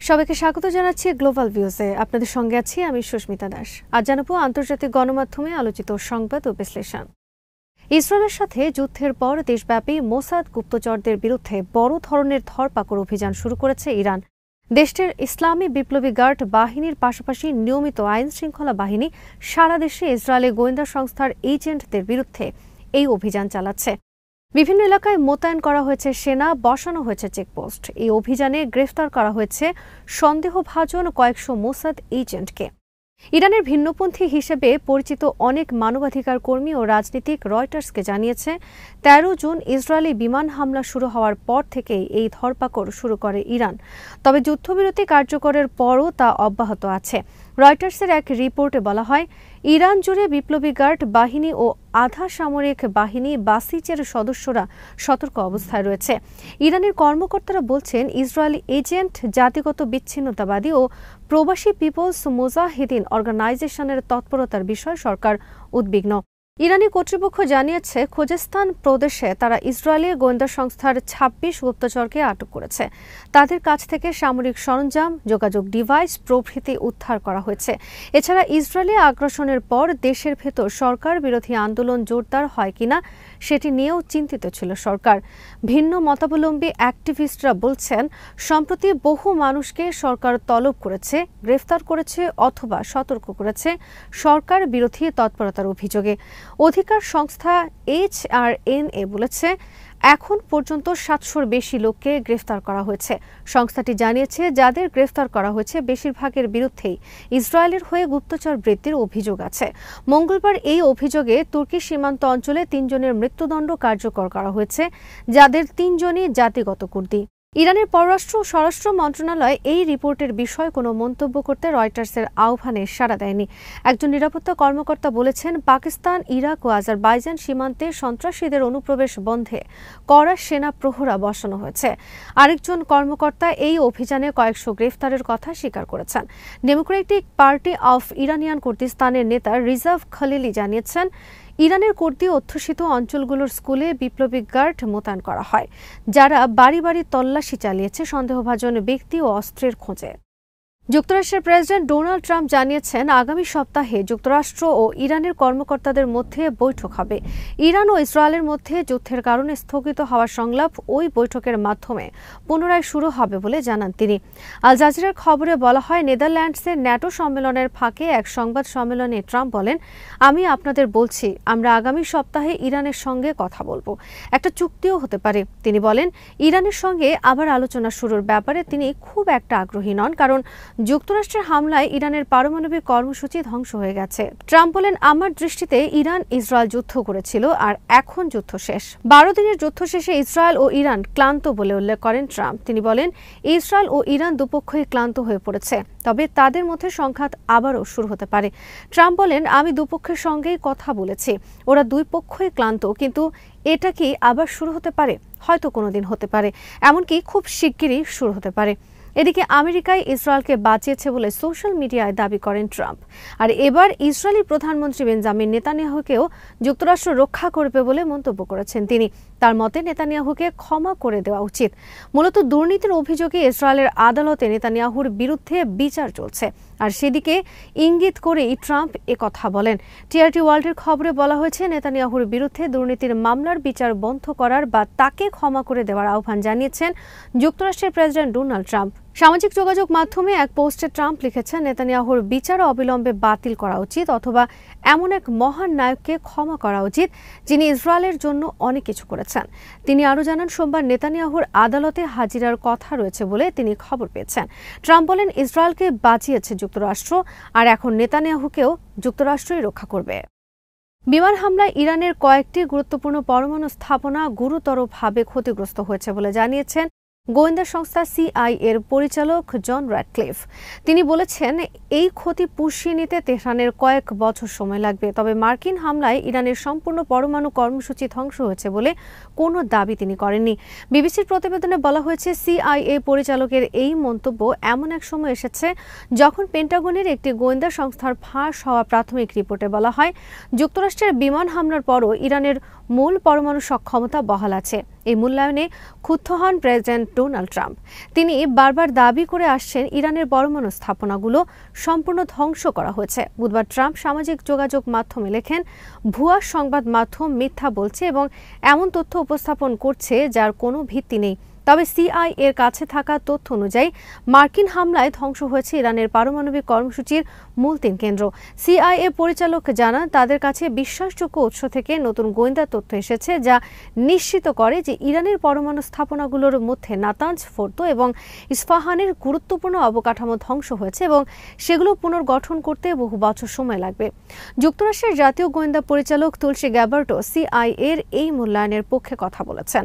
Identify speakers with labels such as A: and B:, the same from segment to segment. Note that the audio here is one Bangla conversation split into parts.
A: সবাইকে স্বাগত জানাচ্ছি গ্লোবাল ভিউজে। আপনাদের সঙ্গে আছি আমি সুস্মিতা দাস। আজ জানাবো আন্তর্জাতিক গণমাধ্যমে আলোচিত সংবাদ ও বিশ্লেষণ। ইসরায়েলের সাথে যুদ্ধের পর দেশব্যাপী মোসাদ গুপ্তচরদের বিরুদ্ধে বড় ধরনের ধরপাকড় অভিযান শুরু করেছে ইরান। দেশটির ইসলামী বিপ্লবী গার্ড বাহিনীর পাশাপাশি নিয়মিত আইন শৃঙ্খলা বাহিনী সারা দেশে ইসরায়েলি গোয়েন্দা সংস্থার এজেন্টদের বিরুদ্ধে এই অভিযান চালাচ্ছে। বিভিন্ন এলাকায় মোতায়েন করা হয়েছে সেনা, বসানো হয়েছে চেকপোস্ট। এই অভিযানে গ্রেফতার করা হয়েছে সন্দেহভাজন কয়েকশো মোসাদ এজেন্টকে। ইরানের ভিন্নপন্থী হিসেবে পরিচিত অনেক মানবাধিকার কর্মী ও রাজনীতিক রয়টার্সকে জানিয়েছে ১৩ জুন ইসরায়েলি বিমান হামলা শুরু হওয়ার পর থেকেই এই ধরপাকড় শুরু করে ইরান। তবে যুদ্ধবিরতি কার্যকরের পরও তা অব্যাহত আছে। রয়টার্সের এক রিপোর্টে বলা হয়, ইরান জুড়ে বিপ্লবী গার্ড বাহিনী ও আধা সামরিক বাহিনী বাসিচের সদস্যরা সতর্ক অবস্থায় রয়েছে। ইরানের কর্মকর্তারা বলছেন, ইসরায়েলি এজেন্ট, জাতিগত বিচ্ছিন্নতাবাদী ও প্রবাসী পিপলস মুজাহিদিন অর্গানাইজেশনের তৎপরতার বিষয়ে সরকার উদ্বিগ্ন। ইরানি কর্তৃপক্ষ জানিয়েছে, খোজেস্তান প্রদেশে তারা ইসরায়েলি গোয়েন্দা সংস্থার ২৬ গুপ্তচরকে আটক করেছে। তাদের কাছ থেকে সামরিক সরঞ্জাম, যোগাযোগ ডিভাইস প্রভৃতি উদ্ধার করা হয়েছে। এছাড়া ইসরায়েলি আগ্রাসনের পর দেশের ভেতর সরকার বিরোধী আন্দোলন জোরদার হয় কিনা সেটি নিয়েও চিন্তিত ছিল সরকার। ভিন্ন মতাবলম্বী অ্যাক্টিভিস্টরা বলছেন, সম্প্রতি বহু মানুষকে সরকার তলব করেছে, গ্রেফতার করেছে অথবা সতর্ক করেছে সরকার বিরোধী তৎপরতার অভিযোগে। অধিকার সংস্থা HRNA বলেছে, এখন পর্যন্ত ৭০০-র বেশি লোককে গ্রেফতার করা হয়েছে। সংস্থাটি জানিয়েছে, যাদের গ্রেফতার করা হয়েছে বেশিরভাগের বিরুদ্ধেই ইসরায়েলের হয়ে গুপ্তচর বৃত্তির অভিযোগ আছে। মঙ্গলবার এই অভিযোগে তুর্কি সীমান্ত অঞ্চলে ৩ জনের মৃত্যুদণ্ড কার্যকর করা হয়েছে, যাদের ৩ জনই জাতিগত কুর্দি। ইরানের পররাষ্ট্র ও স্বরাষ্ট্র মন্ত্রণালয় এই রিপোর্টের বিষয়ে কোনো মন্তব্য করতে রয়টার্সের আহ্বানে সাড়া দেয়নি। একজন নিরাপত্তা কর্মকর্তা বলেছেন, পাকিস্তান, ইরাক ও আজারবাইজান সীমান্তে সন্ত্রাসীদের অনুপ্রবেশ বন্ধে কড়া সেনা প্রহরা বসানো হয়েছে। আরেকজন কর্মকর্তা এই অভিযানে কয়েকশো গ্রেফতারের কথা স্বীকার করেছেন। ডেমোক্রেটিক পার্টি অফ ইরানিয়ান কুর্দিস্তানের নেতা রিজাভ খলিলি জানিয়েছেন, ইরানের কুর্দি অধ্যুষিত অঞ্চলগুলোর স্কুলে বিপ্লবী গার্ড মোতায়েন করা হয়, যারা বাড়ি বাড়ি তল্লাশি চালিয়েছে সন্দেহভাজন ব্যক্তি ও অস্ত্রের খোঁজে। যুক্তরাষ্ট্রের প্রেসিডেন্ট ডোনাল্ড ট্রাম্প জানিয়েছেন, আগামী সপ্তাহে যুক্তরাষ্ট্র ও ইরানের কর্মকর্তাদের মধ্যে বৈঠক হবে। ইরান ও ইসরায়েলের মধ্যে যুদ্ধের কারণে স্থগিত হওয়া সংলাপ ওই বৈঠকের মাধ্যমে পুনরায় শুরু হবে বলে জানান তিনি। আল জাজিরার খবরে বলা হয়, নেদারল্যান্ডসের ন্যাটো সম্মেলনের ফাঁকে এক সংবাদ সম্মেলনে ট্রাম্প বলেন, আমি আপনাদের বলছি, আমরা আগামী সপ্তাহে ইরানের সঙ্গে কথা বলবো। একটা চুক্তিও হতে পারে। তিনি বলেন, ইরানের সঙ্গে আবার আলোচনা শুরুর ব্যাপারে তিনি খুব একটা আগ্রহী নন, কারণ যুক্তরাষ্ট্রের হামলায় ইরানের পারমাণবিক কর্মসূচি ধ্বংস হয়ে গেছে। ট্রাম্প বলেন, আমার দৃষ্টিতে ইরান ইসরায়েল যুদ্ধ করেছিল আর এখন যুদ্ধ শেষ। ১২ দিনের যুদ্ধ শেষে ইসরায়েল ও ইরান ক্লান্ত বলে উল্লেখ করেন ট্রাম্প। তিনি বলেন, ইসরায়েল ও ইরান দুপক্ষই ক্লান্ত হয়ে পড়েছে, তবে তাদের মধ্যে সংঘাত আবারও শুরু হতে পারে। ট্রাম্প বলেন, আমি দুপক্ষের সঙ্গেই কথা বলেছি, ওরা দুই পক্ষই ক্লান্ত, কিন্তু এটা কি আবার শুরু হতে পারে? হয়তো কোনোদিন হতে পারে, এমনকি খুব শিগগিরই শুরু হতে পারে। এদিকে আমেরিকায় ইসরায়েলকে বাঁচিয়েছে বলে সোশ্যাল মিডিয়ায় দাবি করেন ট্রাম্প। আর এবার ইসরায়েলি প্রধানমন্ত্রী বেঞ্জামিন নেতানিয়াহুকেও যুক্তরাষ্ট্র রক্ষা করবে বলে মন্তব্য করেছেন তিনি। তার মতে, নেতানিয়াহুকে ক্ষমা করে দেওয়া উচিত। মূলত দুর্নীতির অভিযোগে ইসরায়েলের আদালতে নেতানিয়াহুর বিরুদ্ধে বিচার চলছে, আর সেদিকে ইঙ্গিত করেই ট্রাম্প একথা বলেন। টিআরটি ওয়ার্ল্ডের খবরে বলা হয়েছে, নেতানিয়াহুর বিরুদ্ধে দুর্নীতির মামলার বিচার বন্ধ করার বা তাকে ক্ষমা করে দেওয়ার আহ্বান জানিয়েছেন যুক্তরাষ্ট্রের প্রেসিডেন্ট ডোনাল্ড ট্রাম্প। সামাজিক যোগাযোগ মাধ্যমে এক পোস্টে ট্রাম্প লিখেছেন, নেতানিয়াহুর বিচার অবিলম্বে বাতিল করা উচিত, অথবা এমন এক মহান নায়ককে ক্ষমা করা উচিত যিনি ইসরায়েলের জন্য অনেক কিছু করেছেন। তিনি আরও জানান, সোমবার নেতানিয়াহুর আদালতে হাজিরার কথা রয়েছে বলে তিনি খবর পেয়েছেন। ট্রাম্প বলেন, ইসরায়েলকে বাঁচিয়েছে যুক্তরাষ্ট্র, আর এখন নেতানিয়াহুকেও যুক্তরাষ্ট্রই রক্ষা করবে। বিমান হামলায় ইরানের কয়েকটি গুরুত্বপূর্ণ পরমাণু স্থাপনা গুরুতরভাবে ক্ষতিগ্রস্ত হয়েছে বলে জানিয়েছেন গোয়েন্দা সংস্থা CIA এর পরিচালক জন র্যাডক্লিফ। তিনি বলেছেন, এই ক্ষতি পুষিয়ে নিতে তেহরানের কয়েক বছর সময় লাগবে, তবে মার্কিন হামলায় ইরানের সম্পূর্ণ পরমাণু কর্মসূচি ধ্বংস হয়েছে বলে কোনো দাবি তিনি করেননি। বিবিসির প্রতিবেদনে বলা হয়েছে, CIA পরিচালকের এই মন্তব্য এমন এক সময় এসেছে যখন পেন্টাগনের একটি গোয়েন্দা সংস্থার ফাঁস হওয়া প্রাথমিক রিপোর্টে বলা হয়, যুক্তরাষ্ট্রের বিমান হামলার পরও ইরানের মূল পরমাণু সক্ষমতা বহাল আছে। এই মূল্যায়নে ক্ষুব্ধ হন প্রেসিডেন্ট ডোনাল্ড ট্রাম্প। তিনি বারবার দাবি করে আসছেন ইরানের পরমাণু স্থাপনাগুলো সম্পূর্ণ ধ্বংস করা হয়েছে। বুধবার ট্রাম্প সামাজিক যোগাযোগ মাধ্যমে লেখেন, ভুয়া সংবাদ মাধ্যম মিথ্যা বলছে এবং এমন তথ্য উপস্থাপন করছে যার কোনো ভিত্তি নেই। তবে সিআইএ এর কাছে থাকা তথ্য অনুযায়ী মার্কিন হামলায় ধ্বংস হয়েছে ইরানের পারমাণবিক কর্মসূচির মূল 3 কেন্দ্র। সিআইএ পরিচালক জানান, তাদের কাছে বিশ্বাসযোগ্য উৎস থেকে নতুন গোয়েন্দা তথ্য এসেছে যা নিশ্চিত করে যে ইরানের পরমাণু স্থাপনাগুলোর মধ্যে নাতাঞ্জ, ফোর্দো এবং ইস্পাহানের গুরুত্বপূর্ণ অবকাঠামো ধ্বংস হয়েছে এবং সেগুলো পুনর্গঠন করতে বহু বছর সময় লাগবে। যুক্তরাষ্ট্রের জাতীয় গোয়েন্দা পরিচালক তুলসী গ্যাবার্টো সিআইএ এর এই মূল্যায়নের পক্ষে কথা বলেছেন।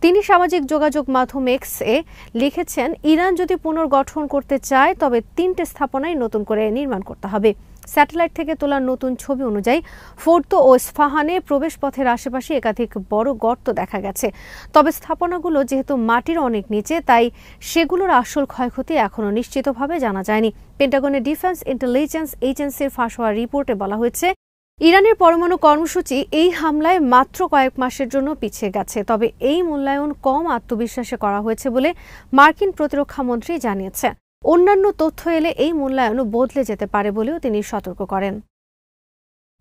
A: তিনি সামাজিক যোগাযোগ মাধ্যম এক্স-এ লিখেছেন, ইরান যদি পুনর্গঠন করতে চায় তবে 3টে স্থাপনাই নতুন করে নির্মাণ করতে হবে। স্যাটেলাইট থেকে তোলা নতুন ছবি অনুযায়ী ফোর্দো ও ইস্পাহানে প্রবেশপথের আশেপাশে একাধিক বড় গর্ত দেখা গেছে। তবে স্থাপনাগুলো যেহেতু মাটির অনেক নিচে, তাই সেগুলোর আসল ক্ষয়ক্ষতি এখনও নিশ্চিতভাবে জানা যায়নি। পেন্টাগনের ডিফেন্স ইন্টেলিজেন্স এজেন্সির ফাঁস হওয়া রিপোর্টে বলা হয়েছে, ইরানের পরমাণু কর্মসূচি এই হামলায় মাত্র কয়েক মাসের জন্য পিছিয়ে গেছে। তবে এই মূল্যায়ন কম আত্মবিশ্বাসে করা হয়েছে বলে মার্কিন প্রতিরক্ষা মন্ত্রী জানিয়েছেন। অন্যান্য তথ্য এলে এই মূল্যায়ন বদলে যেতে পারে বলেও তিনি সতর্ক করেন।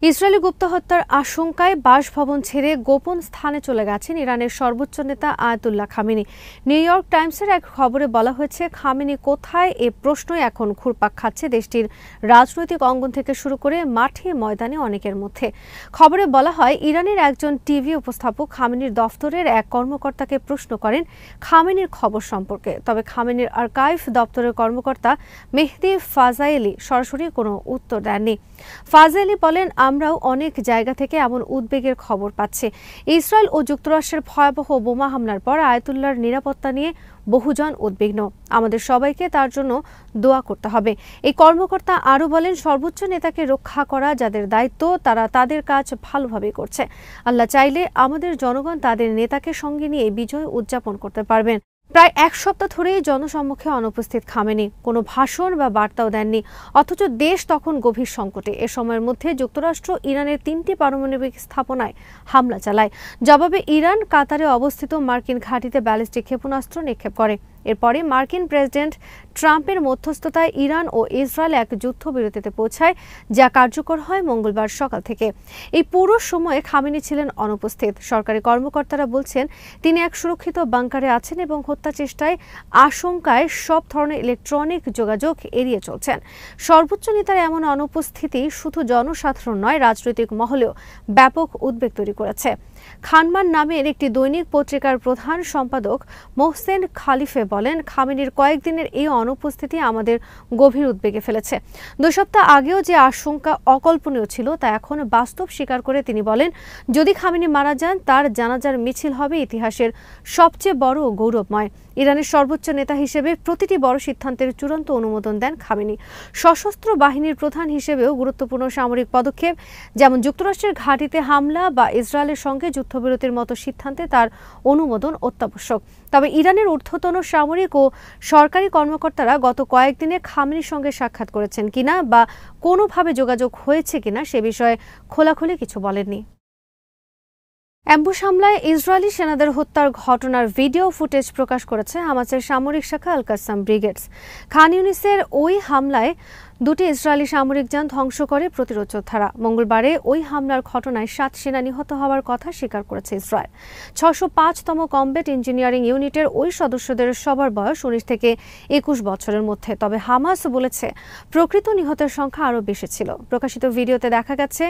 A: ইসরায়েলি গুপ্ত হত্যার আশঙ্কায় বাসভবন ছেড়ে গোপন স্থানে চলে গেছেন ইরানের সর্বোচ্চ নেতা আয়াতুল্লাহ খামেনি। নিউ ইয়র্ক টাইমসের এক খবরে বলা হয়েছে, খামেনি কোথায় এ প্রশ্নই এখন ঘুরপাক খাচ্ছে দেশটির রাজনৈতিক অঙ্গন থেকে শুরু করে মাঠে ময়দানে অনেকের মধ্যে। খবরে বলা হয়, ইরানের একজন টিভি উপস্থাপক খামেনির দফতরের এক কর্মকর্তাকে প্রশ্ন করেন খামেনির খবর সম্পর্কে। তবে খামেনির আর্কাইভ দপ্তরের কর্মকর্তা মেহদি ফাজাইলি সরাসরি কোনো উত্তর দেননি। ফাজাইলি বলেন, আমরাও অনেক জায়গা থেকে এমন উদ্বেগের খবর পাচ্ছি। ইসরায়েল ও যুক্তরাষ্ট্রের ভয়াবহ বোমা হামলার পর আয়াতুল্লাহর নিরাপত্তা নিয়ে বহুজন উদ্বিগ্ন। আমাদের সবাইকে তার জন্য দোয়া করতে হবে। এই কর্মকর্তা আরও বলেন, সর্বোচ্চ নেতাকে রক্ষা করা যাদের দায়িত্ব, তারা তাদের কাজ ভালোভাবে করছে। আল্লাহ চাইলে আমাদের জনগণ তাদের নেতাকে সঙ্গে নিয়ে বিজয় উদযাপন করতে পারবেন। প্রায় 1 সপ্তাহ ধরেই জনসম্মুখে অনুপস্থিত খামেনি, কোনো ভাষণ বা বার্তাও দেননি। অথচ দেশ তখন গভীর সংকটে। এ সময়ের মধ্যে যুক্তরাষ্ট্র ইরানের 3টি পারমাণবিক স্থাপনায় হামলা চালায়। জবাবে ইরান কাতারে অবস্থিত মার্কিন ঘাঁটিতে ব্যালিস্টিক ক্ষেপণাস্ত্র নিক্ষেপ করে। এরপরে মার্কিন প্রেসিডেন্ট ট্রাম্পের মধ্যস্থতায় ইরান ও ইসরায়েল এক যুদ্ধবিরতিতে পৌঁছায়, যা কার্যকর হয় মঙ্গলবার সকাল থেকে। এই পুরো সময়ে খামেনি ছিলেন অনুপস্থিত। সরকারি কর্মকর্তারা বলছেন, তিনি এক সুরক্ষিত বাংকারে আছেন এবং হত্যা চেষ্টায় আশঙ্কায় সব ধরনের ইলেকট্রনিক যোগাযোগ এড়িয়ে চলছেন। সর্বোচ্চ নেতার এমন অনুপস্থিতি শুধু জনসাধারণ নয়, রাজনৈতিক মহলেও ব্যাপক উদ্বেগ তৈরি করেছে। খানমান নামের একটি দৈনিক পত্রিকার প্রধান সম্পাদক মোহসেন খালিফে বলেন, খামেনির কয়েকদিনের এই অনুপস্থিতি আমাদের গভীর উদ্বেগে ফেলেছে। 2 সপ্তাহ আগেও যে আশঙ্কা অকল্পনীয় ছিল তা এখন বাস্তব স্বীকার করে তিনি বলেন, যদি খামেনি মারা যান, তার জানাজার মিছিল হবে ইতিহাসের সবচেয়ে বড় ও গৌরবময়। ইরানের সর্বোচ্চ নেতা হিসেবে প্রতিটি বড় সিদ্ধান্তের চূড়ান্ত অনুমোদন দেন খামেনি। সশস্ত্র বাহিনীর প্রধান হিসেবেও গুরুত্বপূর্ণ সামরিক পদক্ষেপ, যেমন যুক্তরাষ্ট্রের ঘাঁটিতে হামলা বা ইসরায়েলের সঙ্গে যুদ্ধবিরতির মতো সিদ্ধান্তে তার অনুমোদন অত্যাবশ্যক। তবে ইরানের ঊর্ধ্বতন সামরিক ও সরকারি কর্মকর্তারা গত কয়েকদিনে খামেনির সঙ্গে সাক্ষাৎ করেছেন কিনা বা কোনোভাবে যোগাযোগ হয়েছে কিনা সে বিষয়ে খোলাখুলি কিছু বলেননি। অ্যাম্বুশ হামলায় ইসরায়েলি সেনাদের হত্যার ঘটনার ভিডিও ফুটেজ প্রকাশ করেছে হামাসের সামরিক শাখা আল কাসাম ব্রিগেডস। খান ইউনিসের ওই হামলায় 2টি ইসরায়েলি সামরিক যান ধ্বংস করে প্রতিরোধ যোদ্ধারা। মঙ্গলবারে ওই হামলার ঘটনায় 7 সেনা নিহত হওয়ার কথা স্বীকার করেছে ইসরায়েল। 605তম কমব্যাট ইঞ্জিনিয়ারিং ইউনিটের ওই সদস্যদের সবার বয়স 19 থেকে 21 বছরের মধ্যে। তবে হামাস বলেছে প্রকৃত নিহতের সংখ্যা আরও বেশি ছিল। প্রকাশিত ভিডিওতে দেখা গেছে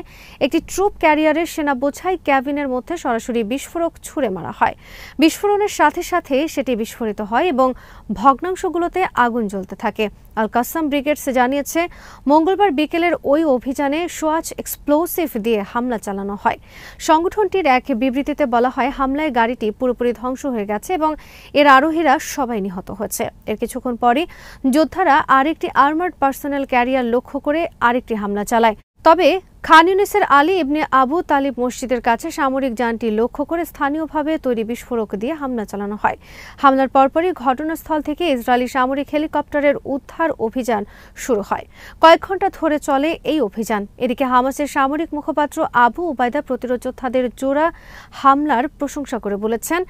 A: একটি ট্রুপ ক্যারিয়ারের সেনা বোঝাই ক্যাবিনের মধ্যে সরাসরি বিস্ফোরক ছুড়ে মারা হয়। বিস্ফোরণের সাথে সাথে সেটি বিস্ফোরিত হয় এবং ভগ্নাংশগুলোতে আগুন জ্বলতে থাকে। আল কাসাম ব্রিগেডস জানিয়েছে, মঙ্গলবার বিকেলের ওই অভিযানে সোয়াচ এক্সপ্লোসিভ দিয়ে হামলা চালানো হয়। সংগঠনটির এক বিবৃতিতে বলা হয়, হামলায় গাড়িটি পুরোপুরি ধ্বংস হয়ে গেছে এবং এর আরোহীরা সবাই নিহত হয়েছে। এর কিছুক্ষণ পরই যোদ্ধারা আরেকটি আর্মার্ড পার্সোনাল ক্যারিয়ার লক্ষ্য করে আরেকটি হামলা চালায়। তবে খান ইউনিসের আলী ইবনে আবু তালিব মসজিদের কাছে সামরিক যানটি লক্ষ্য করে স্থানীয়ভাবে তৈরি বিস্ফোরক দিয়ে হামলা চালানো হয়। হামলার পরপরই ঘটনাস্থল থেকে ইসরায়েলি সামরিক হেলিকপ্টারের উদ্ধার অভিযান শুরু হয়। কয়েক ঘণ্টা ধরে চলে এই অভিযান। এদিকে হামাসের সামরিক মুখপাত্র আবু উবাইদা প্রতিরোধ যোদ্ধাদের জোড়া হামলার প্রশংসা করে বলেছেন,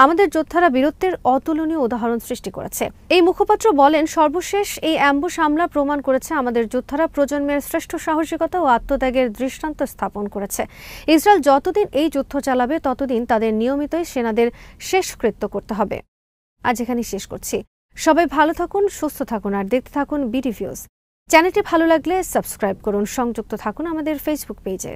A: আমাদের যোদ্ধারা বীরত্বের অতুলনীয় উদাহরণ সৃষ্টি করেছে। এই মুখপাত্র বলেন, সর্বশেষ এই অ্যাম্বুশ হামলা প্রমাণ করেছে আমাদের যোদ্ধারা প্রজন্মের শ্রেষ্ঠ সাহসিকতা ও আত্মত্যাগের দৃষ্টান্ত স্থাপন করেছে। ইসরায়েল যতদিন এই যুদ্ধ চালাবে ততদিন তাদের নিয়মিতই সেনাদের শেষকৃত্য করতে হবে। আজ এখানে শেষ করছি। সবাই ভালো থাকুন, সুস্থ থাকুন আর দেখতে থাকুন বিডি ভিউজ। চ্যানেলটি ভালো লাগলে সাবস্ক্রাইব করুন। সংযুক্ত থাকুন আমাদের ফেসবুক পেজে।